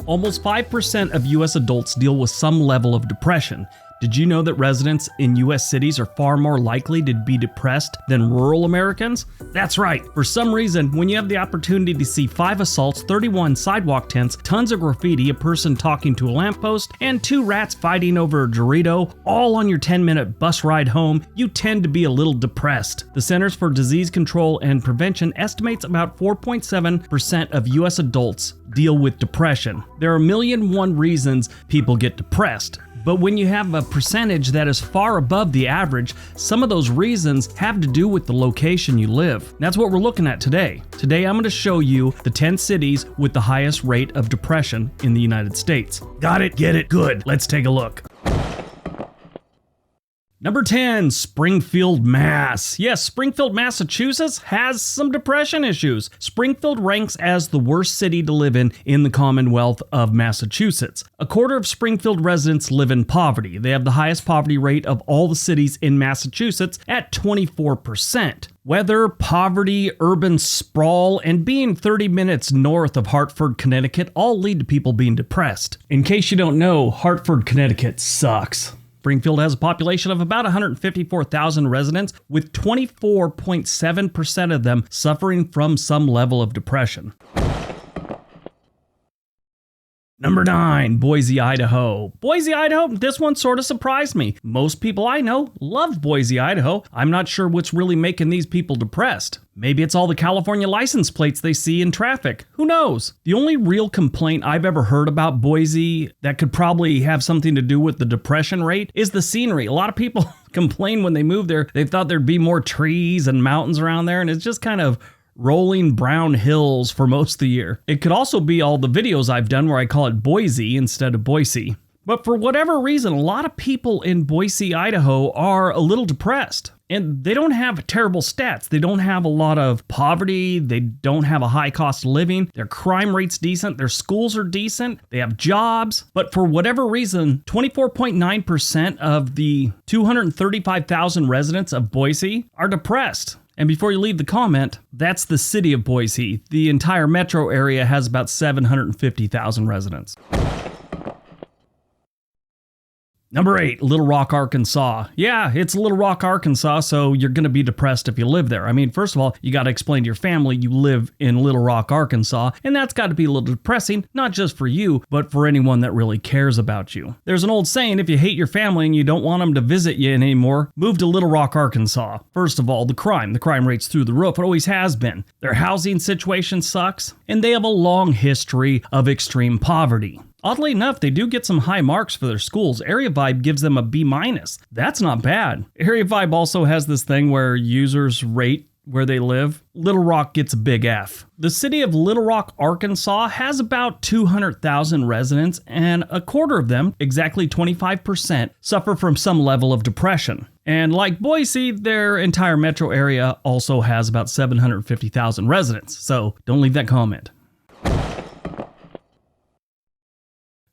Almost 5% of U.S. adults deal with some level of depression. Did you know that residents in U.S. cities are far more likely to be depressed than rural Americans? That's right. For some reason, when you have the opportunity to see 5 assaults, 31 sidewalk tents, tons of graffiti, a person talking to a lamppost, and 2 rats fighting over a Dorito, all on your 10-minute bus ride home, you tend to be a little depressed. The Centers for Disease Control and Prevention estimates about 4.7% of U.S. adults deal with depression. There are 1,000,001 reasons people get depressed. But when you have a percentage that is far above the average, some of those reasons have to do with the location you live. That's what we're looking at today. Today I'm going to show you the 10 cities with the highest rate of depression in the United States. Got it? Get it? Good. Let's take a look. Number 10, Springfield, Mass. Yes, Springfield, Massachusetts has some depression issues. Springfield ranks as the worst city to live in the Commonwealth of Massachusetts. A quarter of Springfield residents live in poverty. They have the highest poverty rate of all the cities in Massachusetts at 24%. Weather, poverty, urban sprawl, and being 30 minutes north of Hartford, Connecticut all lead to people being depressed. In case you don't know, Hartford, Connecticut sucks. Springfield has a population of about 154,000 residents, with 24.7% of them suffering from some level of depression. Number 9, Boise, Idaho. Boise, Idaho, this one sort of surprised me. Most people I know love Boise, Idaho. I'm not sure what's really making these people depressed. Maybe it's all the California license plates they see in traffic. Who knows? The only real complaint I've ever heard about Boise that could probably have something to do with the depression rate is the scenery. A lot of people complain when they move there. They thought there'd be more trees and mountains around there, and it's just kind of rolling brown hills for most of the year. It could also be all the videos I've done where I call it Boise instead of Boise. But for whatever reason, a lot of people in Boise, Idaho are a little depressed. And they don't have terrible stats. They don't have a lot of poverty. They don't have a high cost of living. Their crime rate's decent. Their schools are decent. They have jobs. But for whatever reason, 24.9% of the 235,000 residents of Boise are depressed. And before you leave the comment, that's the city of Boise. The entire metro area has about 750,000 residents. Number 8, Little Rock, Arkansas. Yeah, it's Little Rock, Arkansas, so you're going to be depressed if you live there. I mean, first of all, you got to explain to your family you live in Little Rock, Arkansas, and that's got to be a little depressing, not just for you, but for anyone that really cares about you. There's an old saying, if you hate your family and you don't want them to visit you anymore, move to Little Rock, Arkansas. First of all, the crime rate's through the roof. It always has been. Their housing situation sucks, and they have a long history of extreme poverty. Oddly enough, they do get some high marks for their schools. Area Vibe gives them a B-. That's not bad. Area Vibe also has this thing where users rate where they live. Little Rock gets a big F. The city of Little Rock, Arkansas has about 200,000 residents, and a quarter of them, exactly 25%, suffer from some level of depression. And like Boise, their entire metro area also has about 750,000 residents, so don't leave that comment.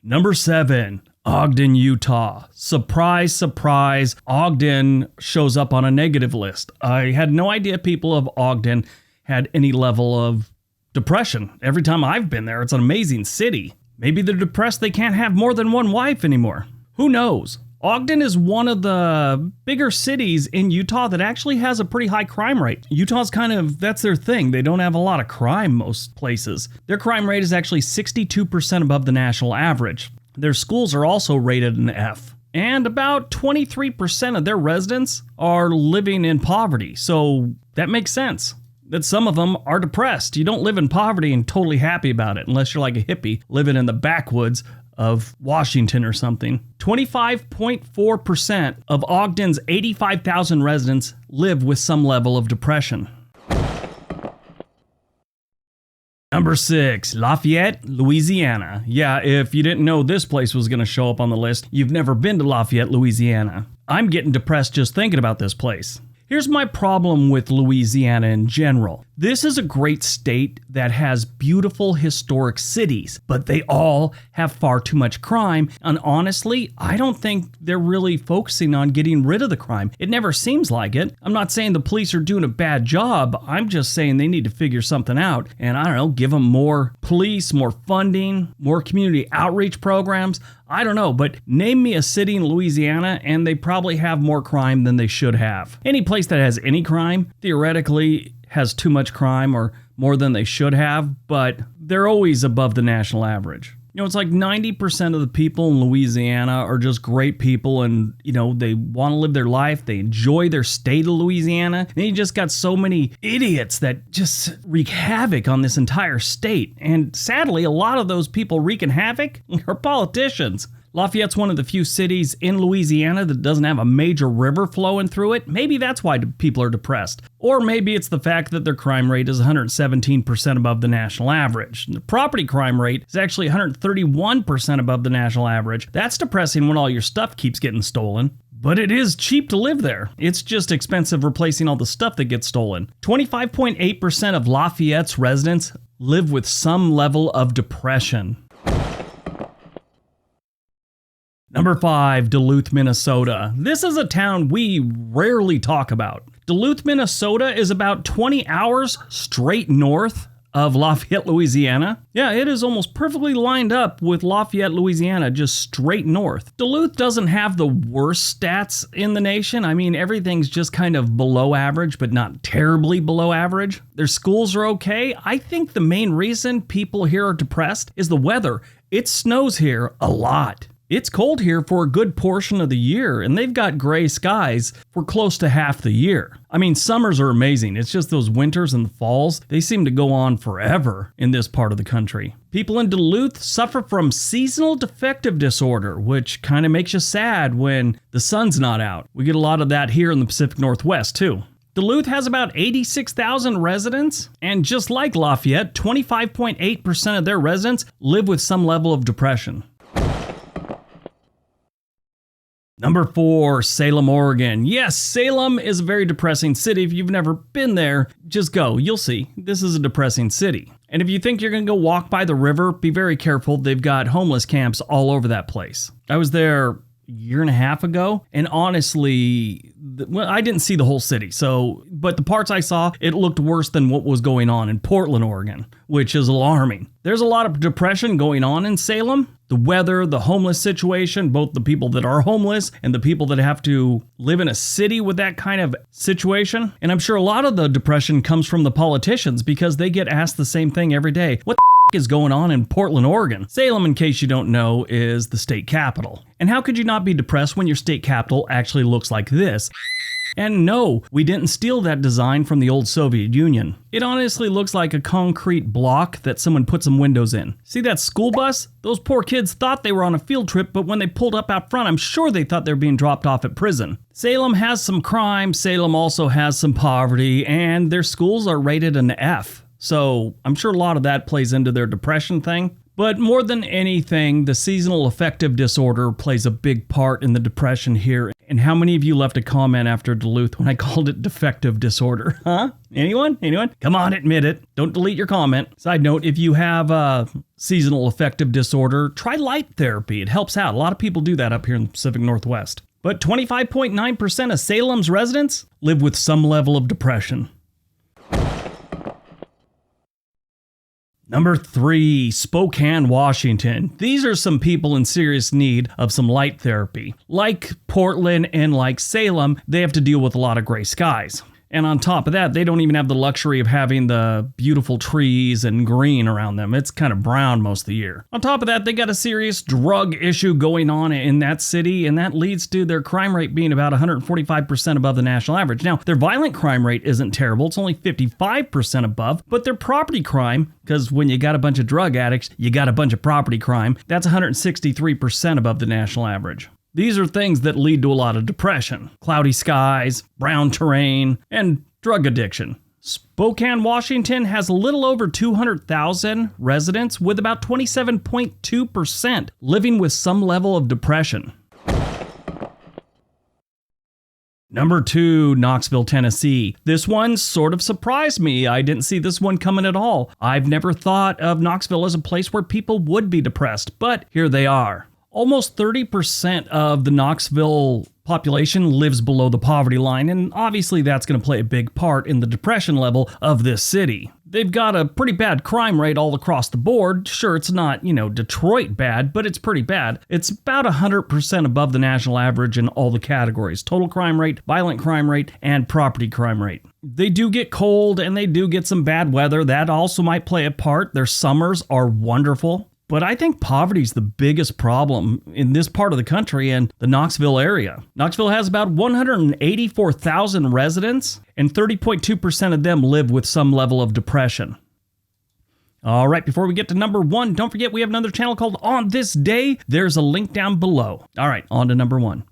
Number 7, Ogden, Utah. Surprise, surprise, Ogden shows up on a negative list. I had no idea people of Ogden had any level of depression. Every time I've been there, it's an amazing city. Maybe they're depressed they can't have more than one wife anymore. Who knows? Ogden is one of the bigger cities in Utah that actually has a pretty high crime rate. Utah's that's their thing. They don't have a lot of crime most places. Their crime rate is actually 62% above the national average. Their schools are also rated an F. And about 23% of their residents are living in poverty. So that makes sense that some of them are depressed. You don't live in poverty and totally happy about it unless you're like a hippie living in the backwoods of Washington or something. 25.4% of Ogden's 85,000 residents live with some level of depression. Number 6, Lafayette, Louisiana. Yeah, if you didn't know this place was going to show up on the list, you've never been to Lafayette, Louisiana. I'm getting depressed just thinking about this place. Here's my problem with Louisiana in general. This is a great state that has beautiful historic cities, but they all have far too much crime. And honestly, I don't think they're really focusing on getting rid of the crime. It never seems like it. I'm not saying the police are doing a bad job. I'm just saying they need to figure something out. And I don't know, give them more police, more funding, more community outreach programs. I don't know, but name me a city in Louisiana and they probably have more crime than they should have. Any place that has any crime, theoretically, has too much crime or more than they should have, but they're always above the national average. You know, it's like 90% of the people in Louisiana are just great people and, you know, they want to live their life. They enjoy their state of Louisiana. And you just got so many idiots that just wreak havoc on this entire state. And sadly, a lot of those people wreaking havoc are politicians. Lafayette's one of the few cities in Louisiana that doesn't have a major river flowing through it. Maybe that's why people are depressed. Or maybe it's the fact that their crime rate is 117% above the national average. The property crime rate is actually 131% above the national average. That's depressing when all your stuff keeps getting stolen. But it is cheap to live there. It's just expensive replacing all the stuff that gets stolen. 25.8% of Lafayette's residents live with some level of depression. Number 5, Duluth, Minnesota. This is a town we rarely talk about. Duluth, Minnesota is about 20 hours straight north of Lafayette, Louisiana. Yeah, it is almost perfectly lined up with Lafayette, Louisiana, just straight north. Duluth doesn't have the worst stats in the nation. I mean, everything's just kind of below average, but not terribly below average. Their schools are okay. I think the main reason people here are depressed is the weather. It snows here a lot. It's cold here for a good portion of the year, and they've got gray skies for close to half the year. I mean, summers are amazing. It's just those winters and the falls, they seem to go on forever in this part of the country. People in Duluth suffer from seasonal affective disorder, which kind of makes you sad when the sun's not out. We get a lot of that here in the Pacific Northwest, too. Duluth has about 86,000 residents, and just like Lafayette, 25.8% of their residents live with some level of depression. Number 4, Salem, Oregon. Yes, Salem is a very depressing city. If you've never been there, just go. You'll see. This is a depressing city. And if you think you're going to go walk by the river, be very careful. They've got homeless camps all over that place. I was there a year and a half ago, and honestly, I didn't see the whole city. But the parts I saw, it looked worse than what was going on in Portland, Oregon, which is alarming. There's a lot of depression going on in Salem. The weather, the homeless situation, both the people that are homeless and the people that have to live in a city with that kind of situation. And I'm sure a lot of the depression comes from the politicians because they get asked the same thing every day. What the is going on in Portland, Oregon? Salem, in case you don't know, is the state capital. And how could you not be depressed when your state capital actually looks like this? And no, we didn't steal that design from the old Soviet Union. It honestly looks like a concrete block that someone put some windows in. See that school bus? Those poor kids thought they were on a field trip, but when they pulled up out front, I'm sure they thought they were being dropped off at prison. Salem has some crime, Salem also has some poverty, and their schools are rated an F. So I'm sure a lot of that plays into their depression thing. But more than anything, the seasonal affective disorder plays a big part in the depression here. And how many of you left a comment after Duluth when I called it defective disorder? Huh? Anyone? Come on, admit it. Don't delete your comment. Side note, if you have a seasonal affective disorder, try light therapy. It helps out. A lot of people do that up here in the Pacific Northwest. But 25.9% of Salem's residents live with some level of depression. Number 3, Spokane, Washington. These are some people in serious need of some light therapy. Like Portland and like Salem, they have to deal with a lot of gray skies. And on top of that, they don't even have the luxury of having the beautiful trees and green around them. It's kind of brown most of the year. On top of that, they got a serious drug issue going on in that city, and that leads to their crime rate being about 145% above the national average. Now, their violent crime rate isn't terrible. It's only 55% above, but their property crime, because when you got a bunch of drug addicts, you got a bunch of property crime, that's 163% above the national average. These are things that lead to a lot of depression. Cloudy skies, brown terrain, and drug addiction. Spokane, Washington has a little over 200,000 residents with about 27.2% living with some level of depression. Number 2, Knoxville, Tennessee. This one sort of surprised me. I didn't see this one coming at all. I've never thought of Knoxville as a place where people would be depressed, but here they are. Almost 30% of the Knoxville population lives below the poverty line, and obviously that's going to play a big part in the depression level of this city. They've got a pretty bad crime rate all across the board. Sure, it's not, Detroit bad, but it's pretty bad. It's about 100% above the national average in all the categories: total crime rate, violent crime rate, and property crime rate. They do get cold and they do get some bad weather. That also might play a part. Their summers are wonderful. But I think poverty is the biggest problem in this part of the country and the Knoxville area. Knoxville has about 184,000 residents, and 30.2% of them live with some level of depression. All right, before we get to number 1, don't forget we have another channel called On This Day. There's a link down below. All right, on to number 1.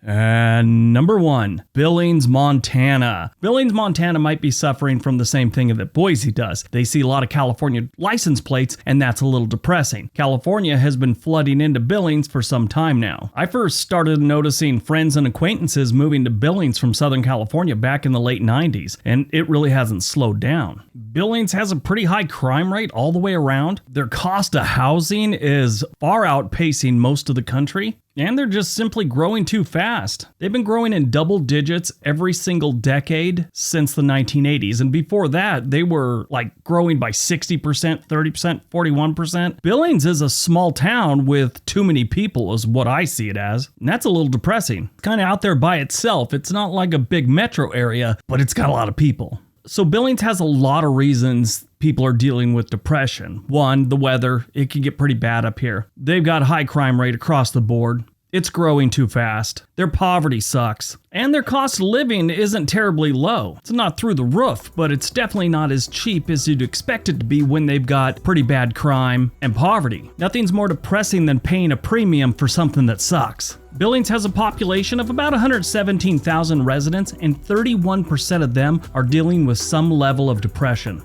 And number 1, Billings, Montana. Billings, Montana might be suffering from the same thing that Boise does. They see a lot of California license plates, and that's a little depressing. California has been flooding into Billings for some time now. I first started noticing friends and acquaintances moving to Billings from Southern California back in the late 90s, and it really hasn't slowed down. Billings has a pretty high crime rate all the way around. Their cost of housing is far outpacing most of the country. And they're just simply growing too fast. They've been growing in double digits every single decade since the 1980s. And before that, they were growing by 60%, 30%, 41%. Billings is a small town with too many people is what I see it as. And that's a little depressing. It's kind of out there by itself. It's not like a big metro area, but it's got a lot of people. So Billings has a lot of reasons people are dealing with depression. 1, the weather. It can get pretty bad up here. They've got a high crime rate across the board. It's growing too fast. Their poverty sucks. And their cost of living isn't terribly low. It's not through the roof, but it's definitely not as cheap as you'd expect it to be when they've got pretty bad crime and poverty. Nothing's more depressing than paying a premium for something that sucks. Billings has a population of about 117,000 residents, and 31% of them are dealing with some level of depression.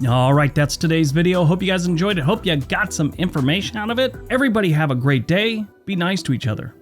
All right, that's today's video. Hope you guys enjoyed it. Hope you got some information out of it. Everybody have a great day. Be nice to each other.